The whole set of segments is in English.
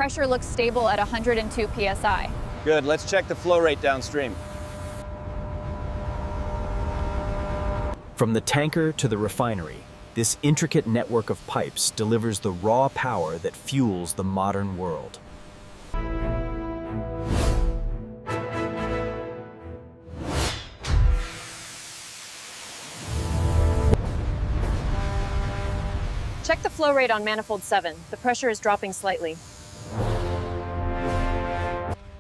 Pressure looks stable at 102 psi. Good, let's check the flow rate downstream. From the tanker to the refinery, this intricate network of pipes delivers the raw power that fuels the modern world. Check the flow rate on manifold 7. The pressure is dropping slightly.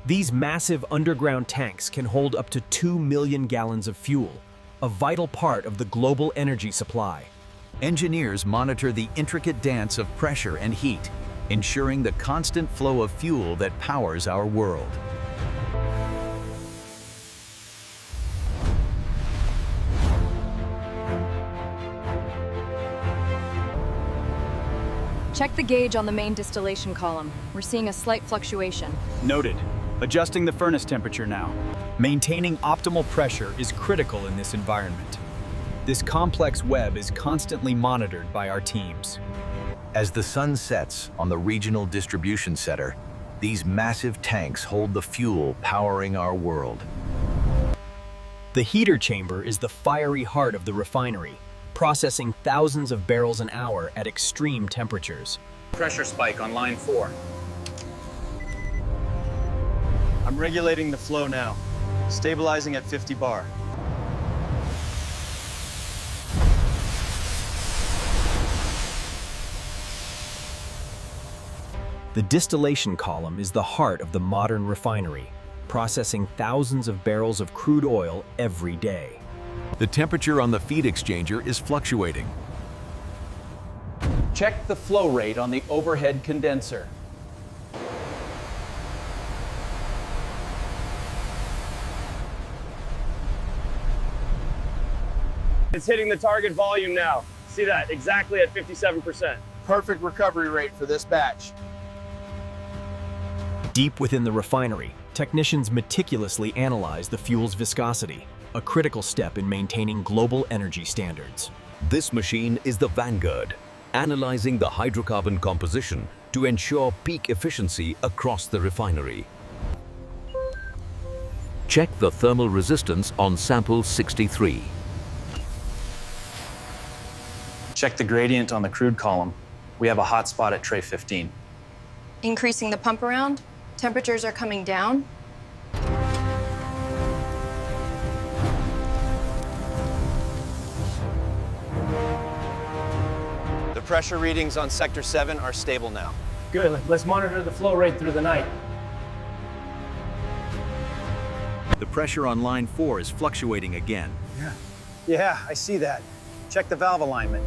These massive underground tanks can hold up to 2 million gallons of fuel, a vital part of the global energy supply. Engineers monitor the intricate dance of pressure and heat, ensuring the constant flow of fuel that powers our world. Check the gauge on the main distillation column. We're seeing a slight fluctuation. Noted. Adjusting the furnace temperature now. Maintaining optimal pressure is critical in this environment. This complex web is constantly monitored by our teams. As the sun sets on the regional distribution center, these massive tanks hold the fuel powering our world. The heater chamber is the fiery heart of the refinery, processing thousands of barrels an hour at extreme temperatures. Pressure spike on line 4. I'm regulating the flow now, stabilizing at 50 bar. The distillation column is the heart of the modern refinery, processing thousands of barrels of crude oil every day. The temperature on the feed exchanger is fluctuating. Check the flow rate on the overhead condenser. It's hitting the target volume now. See that, exactly at 57%. Perfect recovery rate for this batch. Deep within the refinery, technicians meticulously analyze the fuel's viscosity, a critical step in maintaining global energy standards. This machine is the vanguard, analyzing the hydrocarbon composition to ensure peak efficiency across the refinery. Check the thermal resistance on sample 63. Check the gradient on the crude column. We have a hot spot at tray 15. Increasing the pump around. Temperatures are coming down. The pressure readings on sector 7 are stable now. Good, let's monitor the flow rate through the night. The pressure on line 4 is fluctuating again. Yeah, I see that. Check the valve alignment.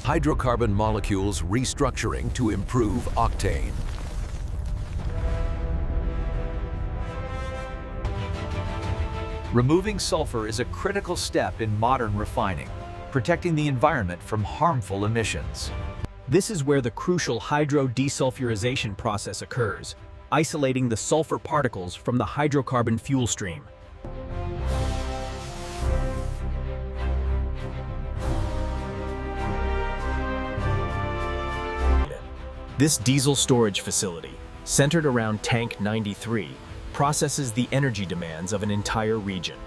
Hydrocarbon molecules restructuring to improve octane. Removing sulfur is a critical step in modern refining, protecting the environment from harmful emissions. This is where the crucial hydrodesulfurization process occurs, isolating the sulfur particles from the hydrocarbon fuel stream. This diesel storage facility, centered around Tank 93, processes the energy demands of an entire region.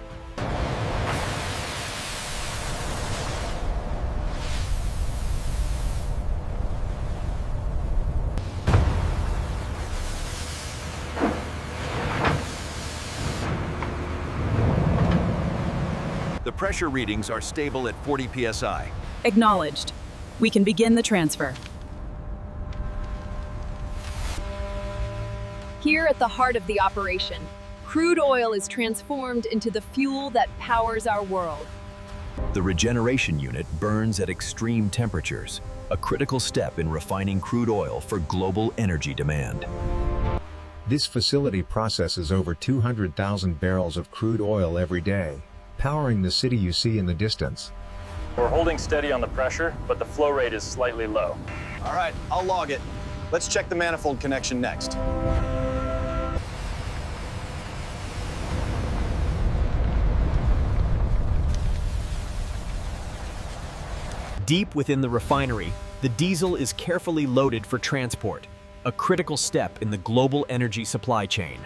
The pressure readings are stable at 40 psi. Acknowledged. We can begin the transfer. Here at the heart of the operation, crude oil is transformed into the fuel that powers our world. The regeneration unit burns at extreme temperatures, a critical step in refining crude oil for global energy demand. This facility processes over 200,000 barrels of crude oil every day, powering the city you see in the distance. We're holding steady on the pressure, but the flow rate is slightly low. All right, I'll log it. Let's check the manifold connection next. Deep within the refinery, the diesel is carefully loaded for transport, a critical step in the global energy supply chain.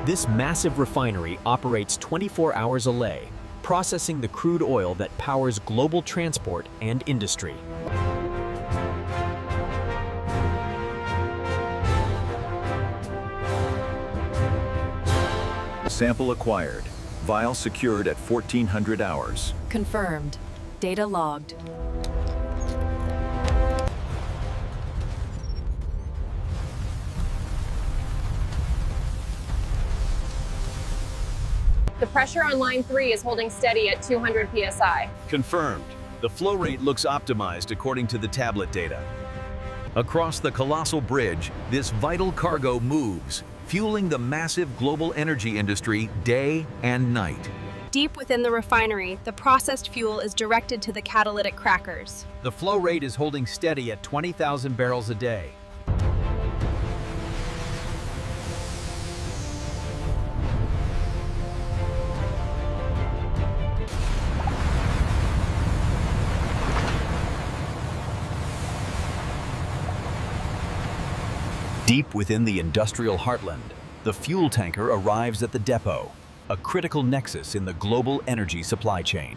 This massive refinery operates 24 hours a day, processing the crude oil that powers global transport and industry. Sample acquired. Vial secured at 1400 hours. Confirmed. Data logged. The pressure on line 3 is holding steady at 200 psi. Confirmed. The flow rate looks optimized according to the tablet data. Across the colossal bridge, this vital cargo moves, fueling the massive global energy industry day and night. Deep within the refinery, the processed fuel is directed to the catalytic crackers. The flow rate is holding steady at 20,000 barrels a day. Deep within the industrial heartland, the fuel tanker arrives at the depot, a critical nexus in the global energy supply chain.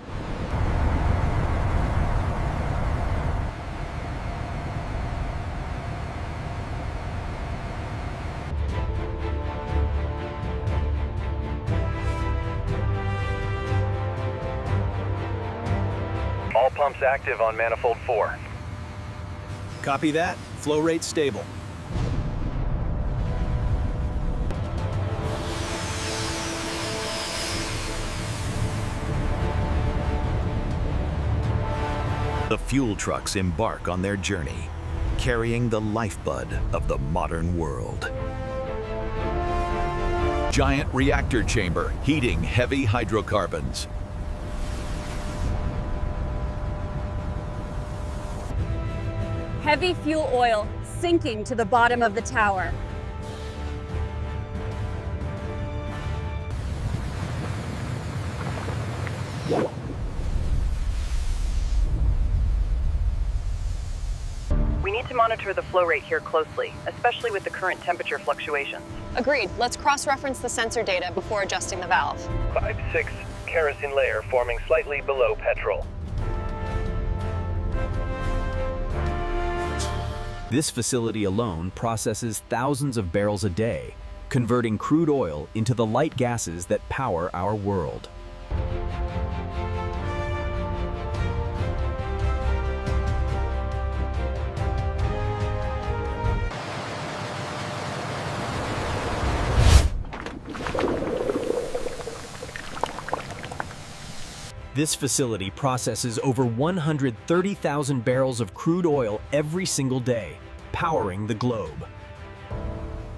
All pumps active on manifold 4. Copy that. Flow rate stable. The fuel trucks embark on their journey, carrying the lifeblood of the modern world. Giant reactor chamber heating heavy hydrocarbons. Heavy fuel oil sinking to the bottom of the tower. We need to monitor the flow rate here closely, especially with the current temperature fluctuations. Agreed. Let's cross-reference the sensor data before adjusting the valve. 5-6 kerosene layer forming slightly below petrol. This facility alone processes thousands of barrels a day, converting crude oil into the light gases that power our world. This facility processes over 130,000 barrels of crude oil every single day, powering the globe.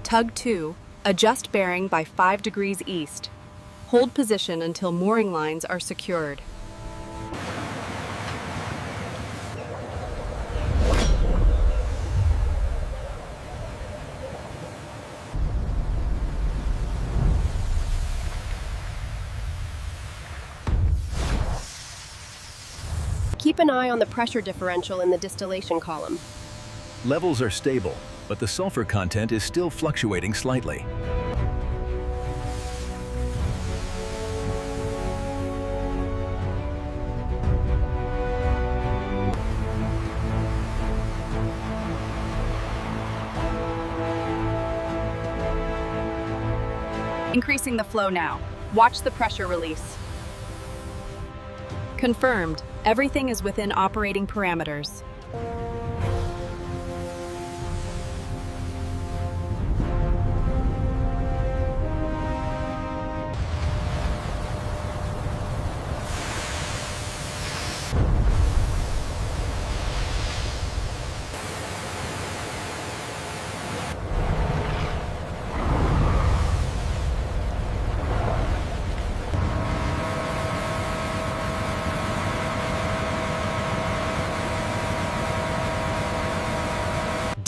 Tug 2, adjust bearing by 5 degrees east. Hold position until mooring lines are secured. Keep an eye on the pressure differential in the distillation column. Levels are stable, but the sulfur content is still fluctuating slightly. Increasing the flow now. Watch the pressure release. Confirmed. Everything is within operating parameters.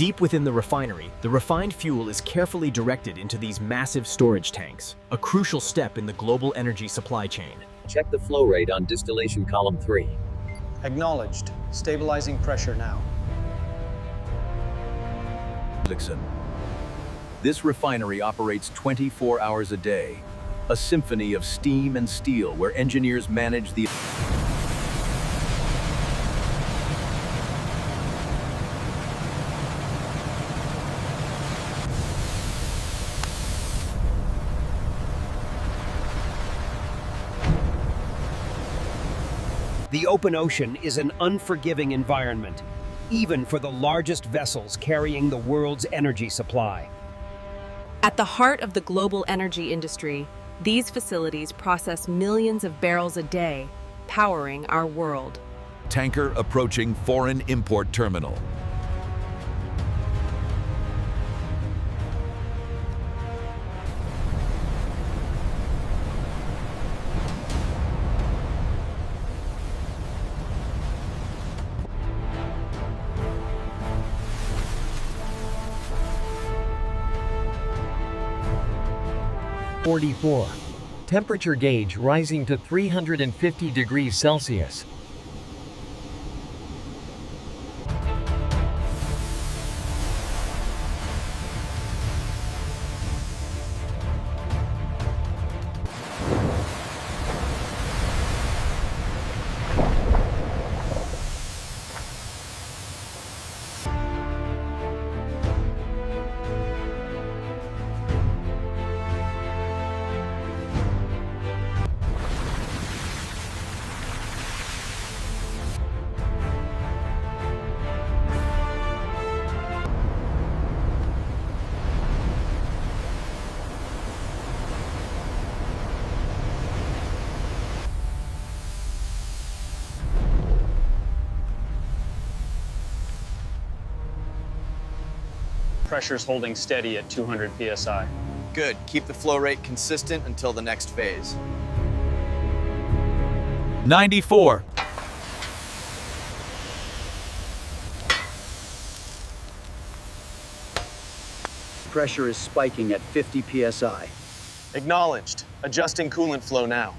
Deep within the refinery, the refined fuel is carefully directed into these massive storage tanks, a crucial step in the global energy supply chain. Check the flow rate on distillation column 3. Acknowledged. Stabilizing pressure now. This refinery operates 24 hours a day, a symphony of steam and steel where engineers manage the The open ocean is an unforgiving environment, even for the largest vessels carrying the world's energy supply. At the heart of the global energy industry, these facilities process millions of barrels a day, powering our world. tanker approaching foreign import terminal. Temperature gauge rising to 350 degrees Celsius. Pressure's holding steady at 200 psi. Good. Keep the flow rate consistent until the next phase. 94. Pressure is spiking at 50 psi. Acknowledged. Adjusting coolant flow now.